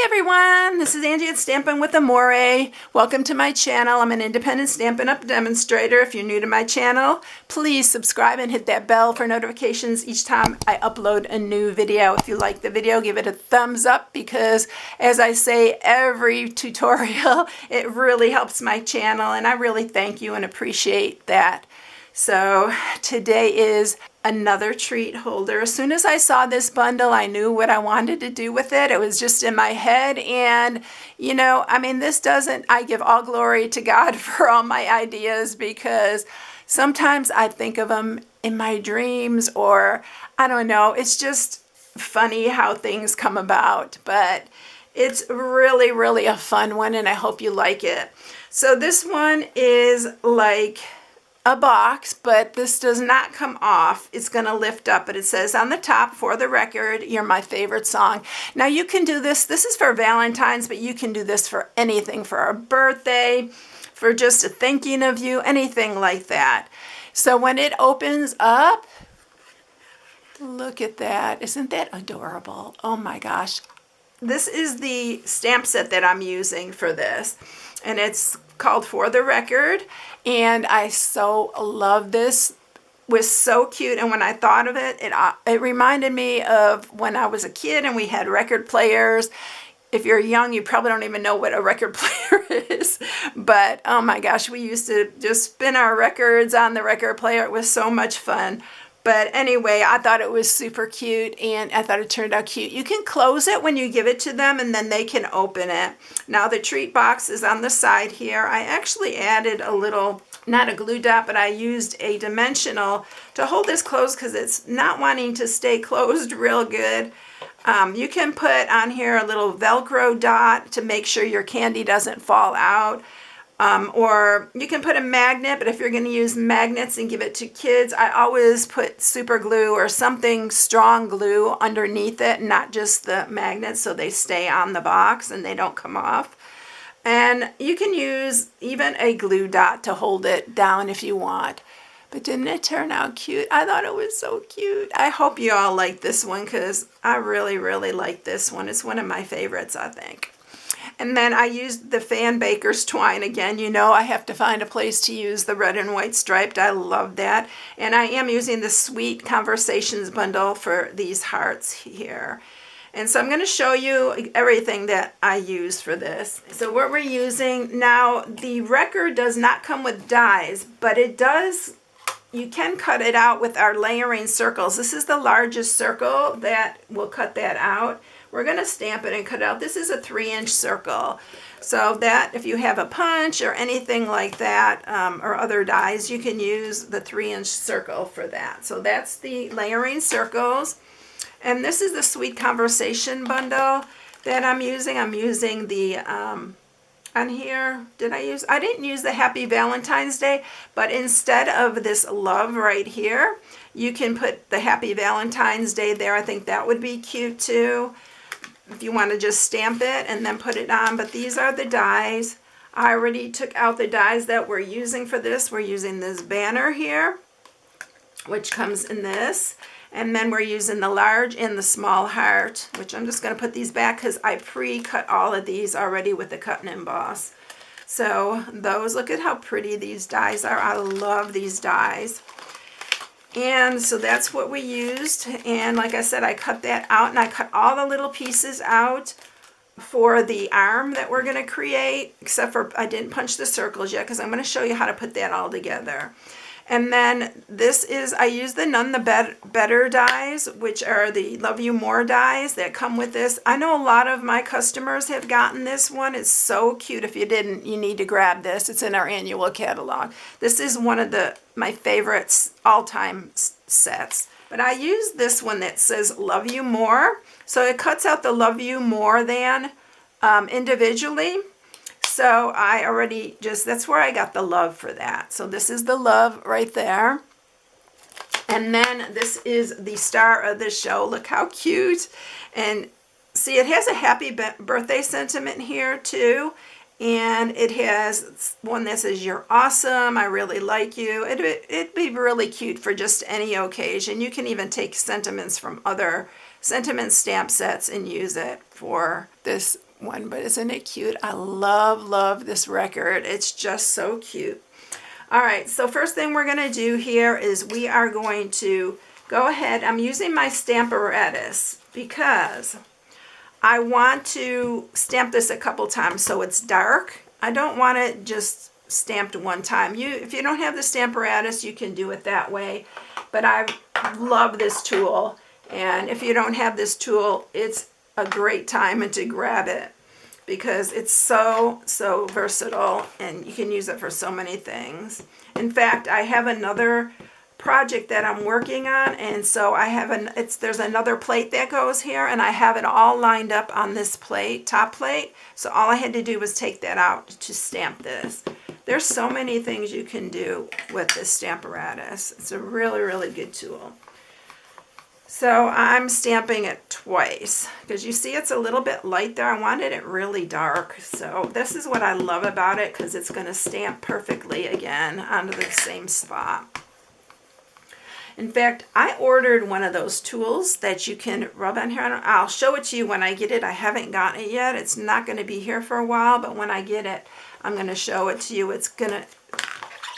everyone, this is Angie at Stampingwithamore. Welcome to my channel. I'm an independent Stampin' Up! Demonstrator. If you're new to my channel, please subscribe and hit that bell for notifications each time I upload a new video. If you like the video, give it a thumbs up because, as I say every tutorial, it really helps my channel and I really thank you and appreciate that. So today is another treat holder. As soon as I saw this bundle, I knew what I wanted to do with it. It was just in my head. And, you know, I mean, I give all glory to God for all my ideas because sometimes I think of them in my dreams or, I don't know, it's just funny how things come about. But it's really, really a fun one and I hope you like it. So this one is like a box, but this does not come off. It's going to lift up, but it says on the top, "For the record, you're my favorite song." Now you can do this. This is for Valentine's, but you can do this for anything, for a birthday, for just a thinking of you, anything like that. So when it opens up, look at that. Isn't that adorable? Oh my gosh. This is the stamp set that I'm using for this, and it's called "For the Record," and I so love this. It was so cute, and when I thought of it, it reminded me of when I was a kid and we had record players. If you're young, you probably don't even know what a record player is, but oh my gosh, we used to just spin our records on the record player. It was so much fun. But anyway, I thought it was super cute and I thought it turned out cute. You can close it when you give it to them and then they can open it. Now the treat box is on the side here. I actually added a little, not a glue dot, but I used a dimensional to hold this closed because it's not wanting to stay closed real good. You can put on here a little Velcro dot to make sure your candy doesn't fall out. Or you can put a magnet, but if you're going to use magnets and give it to kids, I always put super glue or something strong glue underneath it, not just the magnets, so they stay on the box and they don't come off. And you can use even a glue dot to hold it down if you want. But didn't it turn out cute? I thought it was so cute. I hope you all like this one because I really, really like this one. It's one of my favorites, I think. And then I used the Fan Baker's twine again. You know, I have to find a place to use the red and white striped. I love that. And I am using the Sweet Conversations bundle for these hearts here. And so I'm going to show you everything that I use for this. So what we're using now, the record does not come with dies, but it does. You can cut it out with our layering circles. This is the largest circle that will cut that out. We're going to stamp it and cut it out. This is a 3-inch circle. So that if you have a punch or anything like that, or other dies, you can use the 3-inch circle for that. So that's the layering circles. And this is the Sweet Conversation bundle that I'm using. I'm using the, on here, I didn't use the Happy Valentine's Day, but instead of this love right here, you can put the Happy Valentine's Day there. I think that would be cute too, if you want to just stamp it and then put it on. But these are the dies. I already took out the dies that we're using for this. We're using this banner here, which comes in this. And then we're using the large and the small heart, which I'm just going to put these back because I pre-cut all of these already with the cut and emboss. So those, look at how pretty these dies are. I love these dies. And so that's what we used. And like I said, I cut that out and I cut all the little pieces out for the arm that we're going to create, except for I didn't punch the circles yet because I'm going to show you how to put that all together. And then this is, I use the None the Better dies, which are the Love You More dies that come with this. I know a lot of my customers have gotten this one. It's so cute. If you didn't, you need to grab this. It's in our annual catalog. This is one of my favorites all-time sets. But I use this one that says Love You More. So it cuts out the Love You More than individually. So I already that's where I got the love for that. So this is the love right there. And then this is the star of the show. Look how cute. And see, it has a happy birthday sentiment here too. And it has one that says, "You're awesome. I really like you." It'd be really cute for just any occasion. You can even take sentiments from other sentiment stamp sets and use it for this one, but isn't it cute? I love this record. It's just so cute. All right, so first thing we're gonna do here is we are going to go ahead. I'm using my Stamparatus because I want to stamp this a couple times so it's dark. I don't want it just stamped one time. If you don't have the Stamparatus, you can do it that way. But I love this tool, and if you don't have this tool, it's a great time to grab it because it's so versatile and you can use it for so many things. In fact, I have another project that I'm working on, and so I have there's another plate that goes here, and I have it all lined up on this plate, top plate. So all I had to do was take that out to stamp this. There's so many things you can do with this Stamparatus. It's a really good tool. So I'm stamping it twice because you see it's a little bit light there. I wanted it really dark. So this is what I love about it, because it's going to stamp perfectly again onto the same spot. In fact, I ordered one of those tools that you can rub on here. I'll show it to you when I get it. I haven't gotten it yet. It's not going to be here for a while, but when I get it, I'm going to show it to you. It's going to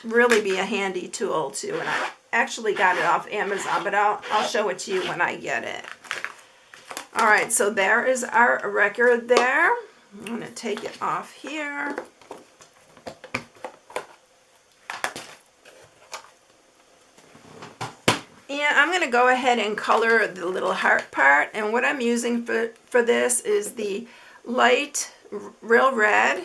really be a handy tool too. And I actually got it off Amazon, but I'll show it to you when I get it. All right, so there is our record there. I'm going to take it off here. And I'm going to go ahead and color the little heart part. And what I'm using for this is the light real red.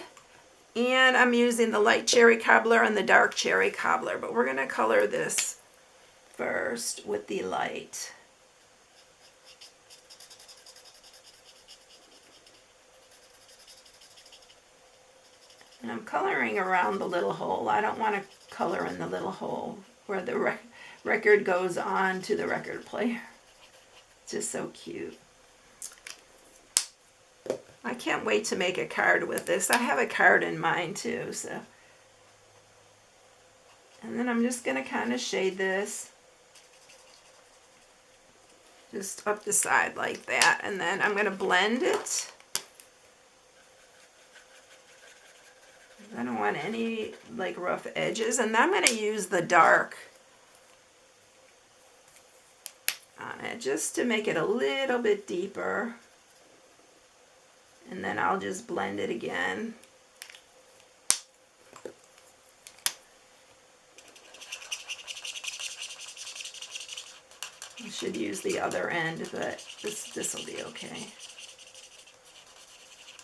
And I'm using the light cherry cobbler and the dark cherry cobbler. But we're going to color this first with the light. And I'm coloring around the little hole. I don't want to color in the little hole where the record goes on to the record player. It's just so cute. I can't wait to make a card with this. I have a card in mind too, so. And then I'm just going to kind of shade this just up the side like that, and then I'm going to blend it. I don't want any like rough edges, and then I'm going to use the dark on it just to make it a little bit deeper, and then I'll just blend it again. I should use the other end, but this will be okay.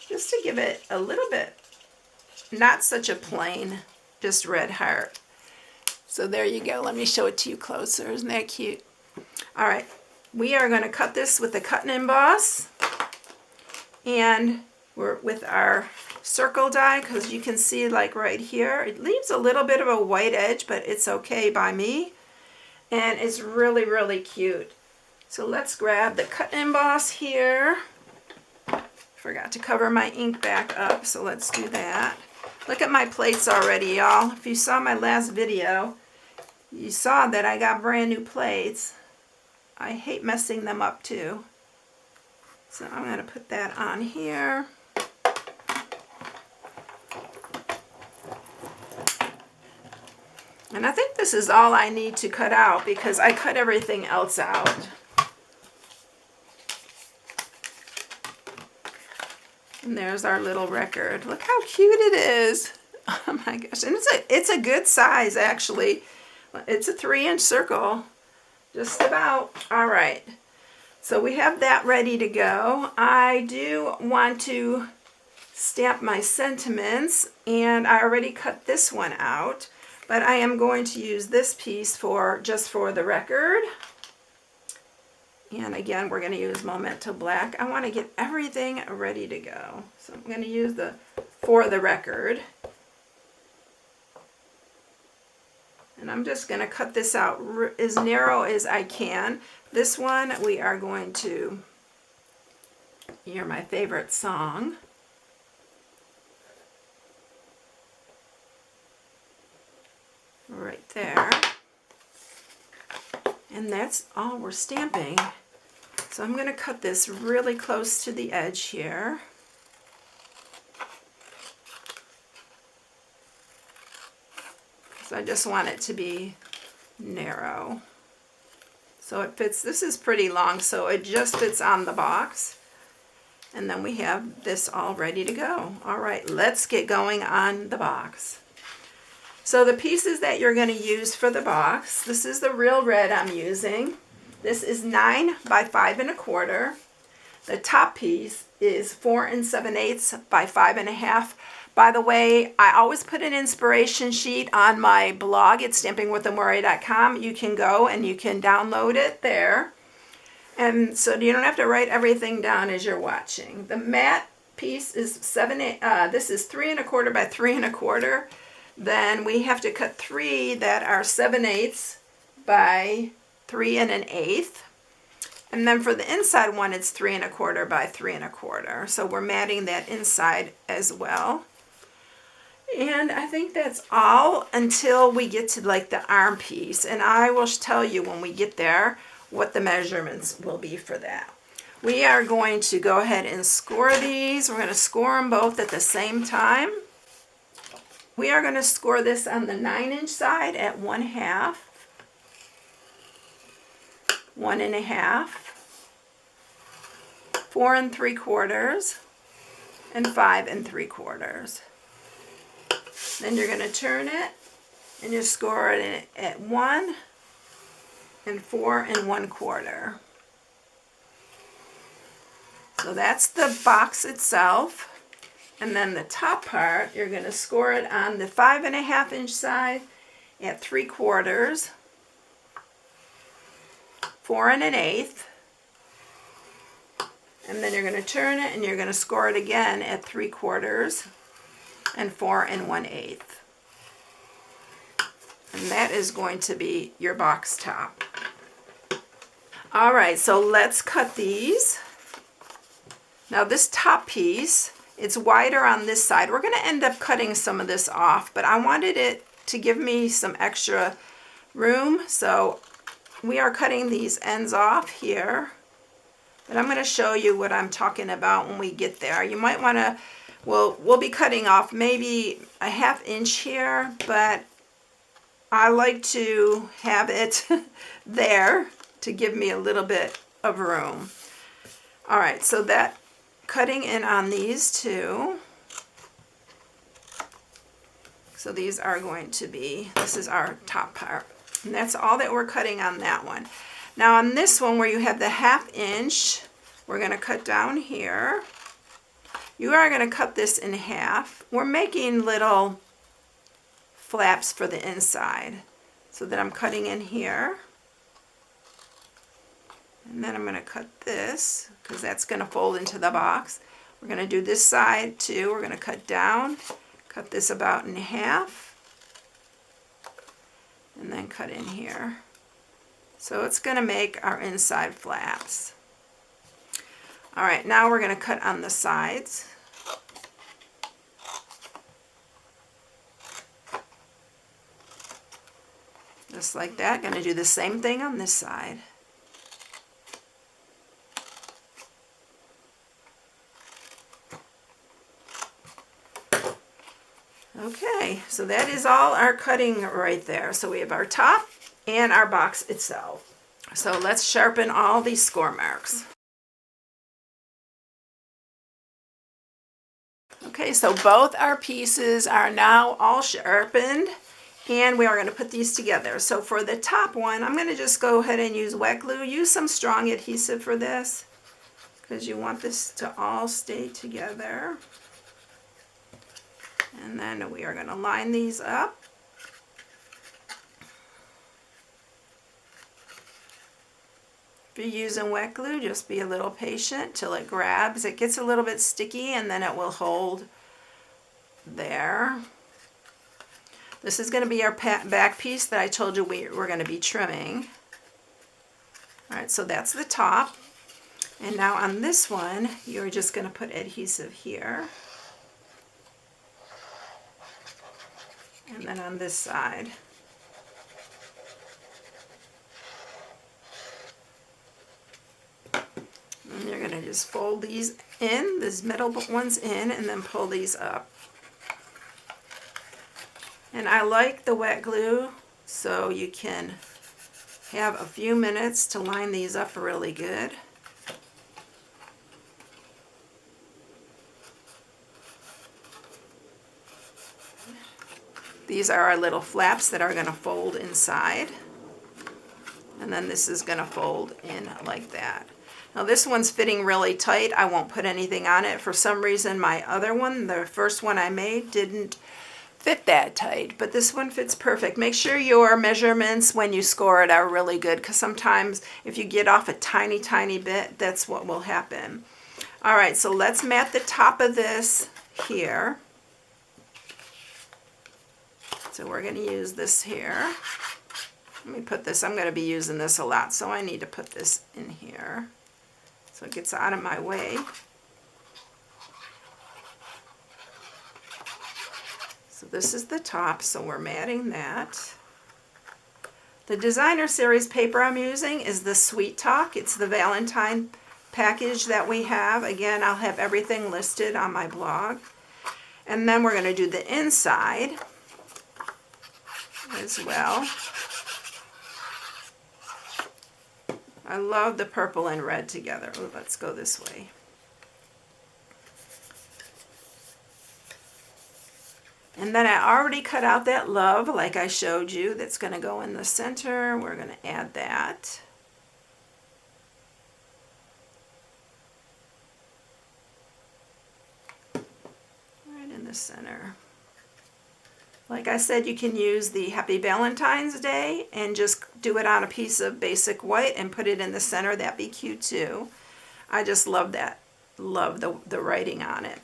Just to give it a little bit, not such a plain, just red heart. So there you go. Let me show it to you closer. Isn't that cute? All right, we are going to cut this with the cut and emboss, and we're with our circle die, because you can see like right here, it leaves a little bit of a white edge, but it's okay by me, and it's really, really cute. So let's grab the cut and emboss here. Forgot to cover my ink back up, so let's do that. Look at my plates already, y'all. If you saw my last video, you saw that I got brand new plates. I hate messing them up too. So I'm going to put that on here. And I think this is all I need to cut out, because I cut everything else out. And there's our little record. Look how cute it is. Oh my gosh. And it's a good size, actually. It's a 3-inch circle. Just about. All right. So we have that ready to go. I do want to stamp my sentiments, and I already cut this one out, but I am going to use this piece just for the record. And again, we're going to use Memento Black. I want to get everything ready to go. So I'm going to use for the record. And I'm just going to cut this out as narrow as I can. This one we are going to hear my favorite song. Right there. And that's all we're stamping. So I'm going to cut this really close to the edge here. So I just want it to be narrow. So it fits, this is pretty long, so it just fits on the box. And then we have this all ready to go. All right, let's get going on the box. So the pieces that you're going to use for the box, this is the real red I'm using. This is 9 by 5 1/4. The top piece is 4 7/8 by 5 1/2. By the way, I always put an inspiration sheet on my blog at stampingwithamore.com. You can go and you can download it there. And so you don't have to write everything down as you're watching. The matte piece is this is 3 1/4 by 3 1/4. Then we have to cut 3 that are 7/8 by 3 1/8. And then for the inside one, it's 3 1/4 by 3 1/4. So we're matting that inside as well. And I think that's all until we get to like the arm piece. And I will tell you when we get there what the measurements will be for that. We are going to go ahead and score these. We're going to score them both at the same time. We are going to score this on the 9-inch side at 1/2, 1 1/2, 4 3/4, and 5 3/4. Then you're going to turn it and you score it at 1 and 4 1/4. So that's the box itself. And then the top part, you're going to score it on the 5 1/2-inch side at 3/4, 4 1/8, and then you're going to turn it and you're going to score it again at 3/4 and 4 1/8. And that is going to be your box top. All right, so let's cut these. Now this top piece, it's wider on this side. We're going to end up cutting some of this off, but I wanted it to give me some extra room, so we are cutting these ends off here. But I'm going to show you what I'm talking about when we get there. You might want to, we'll be cutting off maybe a 1/2 inch here, but I like to have it there to give me a little bit of room. All right, so that cutting in on these two. So these are going to be, this is our top part. And that's all that we're cutting on that one. Now on this one where you have the 1/2 inch, we're going to cut down here. You are going to cut this in half. We're making little flaps for the inside. So that I'm cutting in here. And then I'm going to cut this because that's going to fold into the box. We're going to do this side too. We're going to cut down, cut this about in half, and then cut in here. So it's going to make our inside flaps. All right, now we're going to cut on the sides. Just like that. Going to do the same thing on this side. Okay, so that is all our cutting right there. So we have our top and our box itself. So let's sharpen all these score marks. Okay, so both our pieces are now all sharpened and we are going to put these together. So for the top one, I'm going to just go ahead and use wet glue. Use some strong adhesive for this because you want this to all stay together. And then we are going to line these up. If you're using wet glue, just be a little patient till it grabs. It gets a little bit sticky and then it will hold there. This is going to be our back piece that I told you we're going to be trimming. All right, so that's the top. And now on this one, you're just going to put adhesive here. And then on this side. And you're going to just fold these in, these middle ones in, and then pull these up. And I like the wet glue so you can have a few minutes to line these up really good. These are our little flaps that are going to fold inside. And then this is going to fold in like that. Now this one's fitting really tight. I won't put anything on it. For some reason my other one, the first one I made, didn't fit that tight, but this one fits perfect. Make sure your measurements when you score it are really good, because sometimes if you get off a tiny bit, that's what will happen. All right, so let's mat the top of this here. So we're going to use this here. Let me put this, I'm going to be using this a lot, so I need to put this in here so it gets out of my way. So this is the top, so we're matting that. The designer series paper I'm using is the Sweet Talk. It's the Valentine package that we have. Again, I'll have everything listed on my blog. And then we're going to do the inside as well. I love the purple and red together. Ooh, let's go this way. And then I already cut out that love like I showed you that's going to go in the center. We're going to add that. Right in the center. Like I said, you can use the Happy Valentine's Day and just do it on a piece of basic white and put it in the center. That'd be cute too. I just love that. Love the writing on it.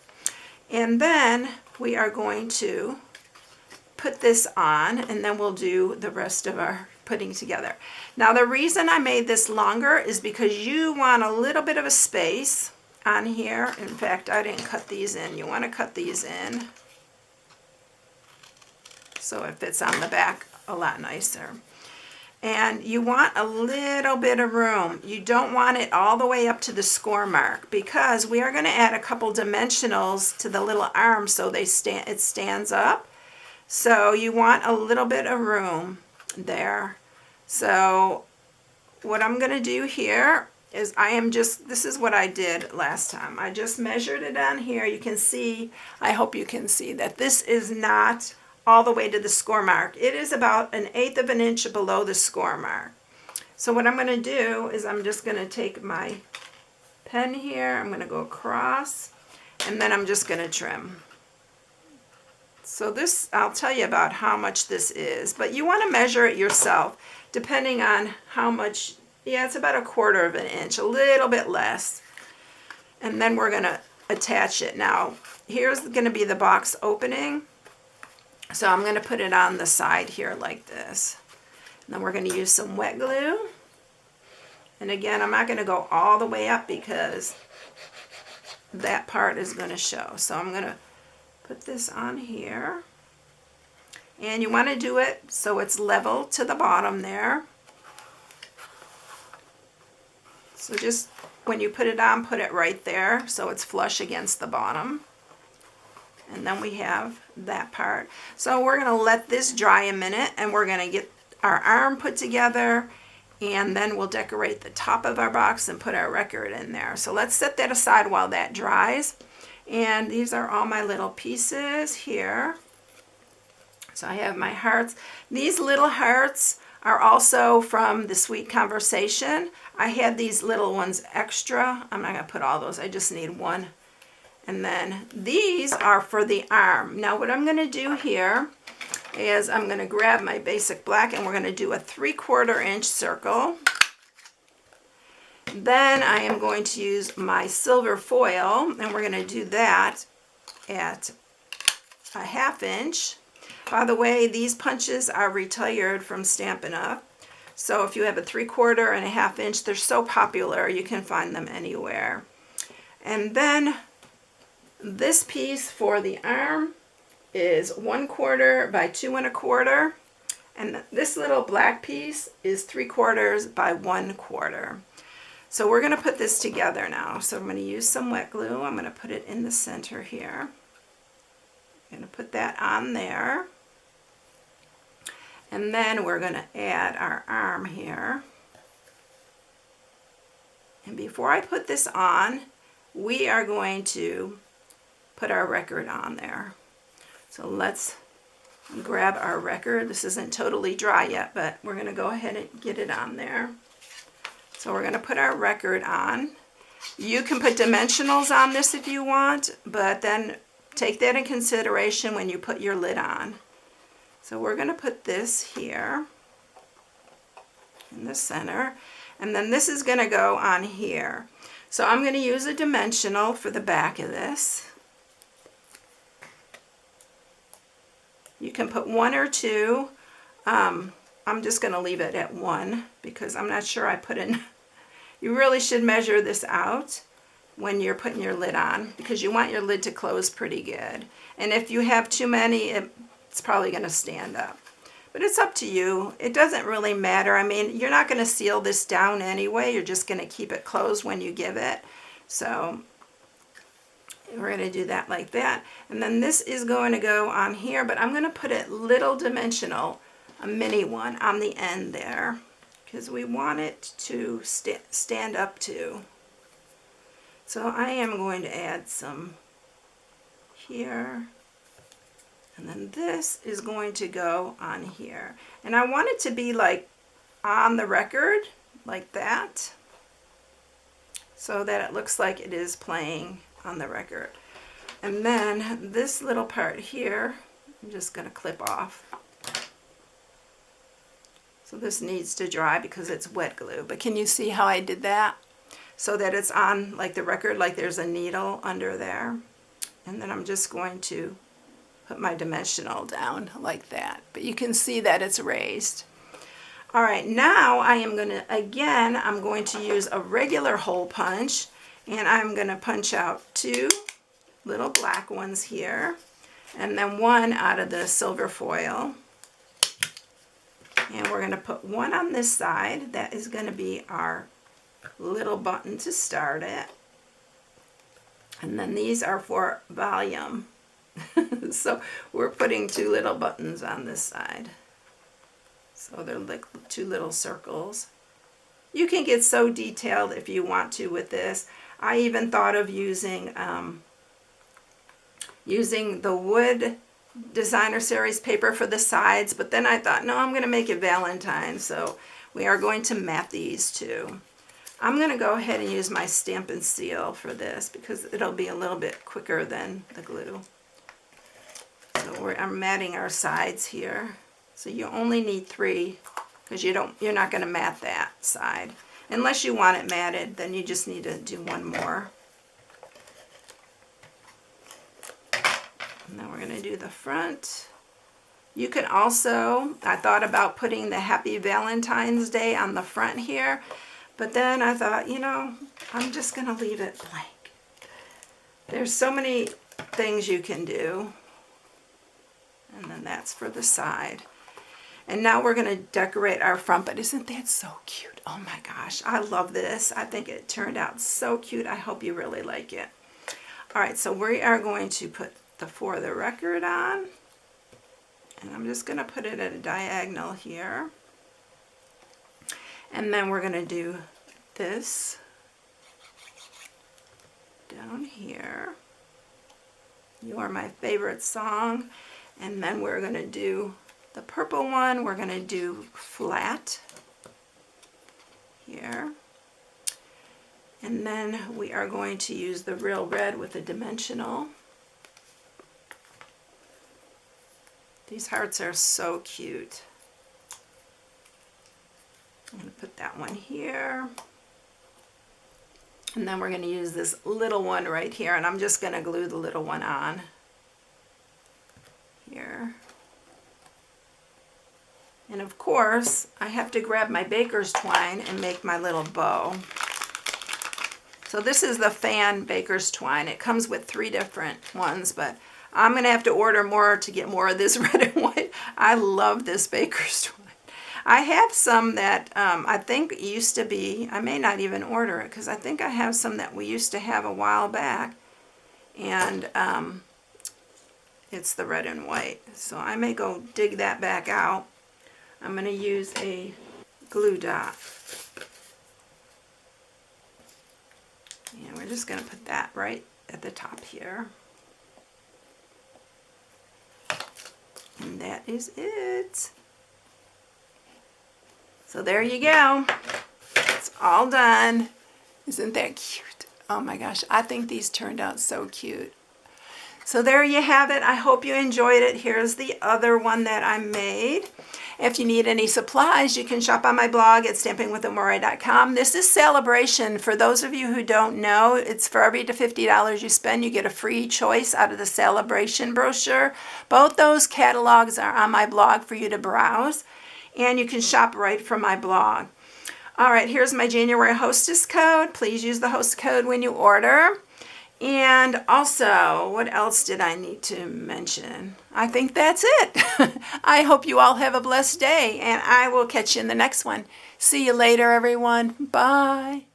And then we are going to put this on, and then we'll do the rest of our putting together. Now the reason I made this longer is because you want a little bit of a space on here. In fact, I didn't cut these in. You want to cut these in so it fits on the back a lot nicer. And you want a little bit of room. You don't want it all the way up to the score mark, because we are going to add a couple dimensionals to the little arm so it stands up. So you want a little bit of room there. So what I'm going to do here is this is what I did last time. I just measured it on here. You can see, I hope you can see that this is not all the way to the score mark. It is about 1/8 of an inch below the score mark. So what I'm going to do is I'm just going to take my pen here, I'm going to go across, and then I'm just going to trim. So this, I'll tell you about how much this is, but you want to measure it yourself depending on how much. Yeah, it's about 1/4 of an inch, a little bit less. And then we're going to attach it. Now here's going to be the box opening. So I'm going to put it on the side here like this. And then we're going to use some wet glue. And again, I'm not going to go all the way up because that part is going to show. So I'm going to put this on here. And you want to do it so it's level to the bottom there. So just when you put it on, put it right there so it's flush against the bottom. And then we have that part. So we're going to let this dry a minute, and we're going to get our arm put together, and then we'll decorate the top of our box and put our record in there. So let's set that aside while that dries. And these are all my little pieces here. So I have my hearts. These little hearts are also from the Sweet Conversation. I had these little ones extra. I'm not going to put all those. I just need one. And then these are for the arm. Now what I'm going to do here is I'm going to grab my basic black, and we're going to do a 3/4 inch circle. Then I am going to use my silver foil, and we're going to do that at a 1/2 inch. By the way, these punches are retired from Stampin' Up. So if you have a 3/4 and a 1/2 inch, they're so popular, you can find them anywhere. And then this piece for the arm is 1/4 by 2 1/4, and this little black piece is 3/4 by 1/4. So we're going to put this together now. So I'm going to use some wet glue. I'm going to put it in the center here. I'm going to put that on there. And then we're going to add our arm here. And before I put this on, we are going to put our record on there. So let's grab our record. This isn't totally dry yet, but we're going to go ahead and get it on there. So we're going to put our record on. You can put dimensionals on this if you want, but then take that in consideration when you put your lid on. So we're going to put this here in the center, and then this is going to go on here. So I'm going to use a dimensional for the back of this. You can put 1 or 2. I'm just going to leave it at 1 because I'm not sure I put in. You really should measure this out when you're putting your lid on because you want your lid to close pretty good. And if you have too many, it's probably going to stand up. But it's up to you. It doesn't really matter. I mean, you're not going to seal this down anyway. You're just going to keep it closed when you give it. So we're going to do that like that. And then this is going to go on here, but I'm going to put it little dimensional, a mini one on the end there because we want it to stand up too. So I am going to add some here. And then this is going to go on here. And I want it to be like on the record, like that, so that it looks like it is playing on the record. And then this little part here, I'm just going to clip off. So this needs to dry because it's wet glue. But can you see how I did that? So that it's on like the record, like there's a needle under there. And then I'm just going to put my dimensional down like that, but you can see that it's raised. All right, now I am going to, again, I'm going to use a regular hole punch, and I'm going to punch out 2 little black ones here, and then 1 out of the silver foil. And we're going to put 1 on this side. That is going to be our little button to start it. And then these are for volume. So we're putting 2 little buttons on this side. So they're like 2 little circles. You can get so detailed if you want to with this. I even thought of using the wood designer series paper for the sides, but then I thought, no, I'm going to make it Valentine. So we are going to mat these too. I'm going to go ahead and use my stamp and seal for this because it'll be a little bit quicker than the glue. So I'm matting our sides here. So you only need 3 because you're not going to mat that side. Unless you want it matted, then you just need to do 1 more. And then we're going to do the front. You can also, I thought about putting the Happy Valentine's Day on the front here, but then I thought, you know, I'm just going to leave it blank. There's so many things you can do. And then that's for the side. And now we're going to decorate our front, but isn't that so cute? Oh my gosh, I love this. I think it turned out so cute. I hope you really like it. All right, so we are going to put the For the Record on. And I'm just going to put it at a diagonal here. And then we're going to do this down here. You Are My Favorite Song. And then we're going to do the purple one. We're going to do flat here. And then we are going to use the real red with a dimensional. These hearts are so cute. I'm going to put that one here. And then we're going to use this little one right here, and I'm just going to glue the little one on here. And of course, I have to grab my baker's twine and make my little bow. So this is the fan baker's twine. It comes with 3 different ones, but I'm going to have to order more to get more of this red and white. I love this baker's twine. I have some that I think used to be, I may not even order it because I think I have some that we used to have a while back. And it's the red and white. So I may go dig that back out. I'm going to use a glue dot. And we're just going to put that right at the top here. And that is it. So there you go. It's all done. Isn't that cute? Oh my gosh, I think these turned out so cute. So there you have it. I hope you enjoyed it. Here's the other one that I made. If you need any supplies, you can shop on my blog at stampingwithamore.com. This is Celebration. For those of you who don't know, it's for every $50 you spend, you get a free choice out of the Celebration brochure. Both those catalogs are on my blog for you to browse, and you can shop right from my blog. All right, here's my January hostess code. Please use the host code when you order. And also, what else did I need to mention? I think that's it. I hope you all have a blessed day, and I will catch you in the next one. See you later, everyone. Bye.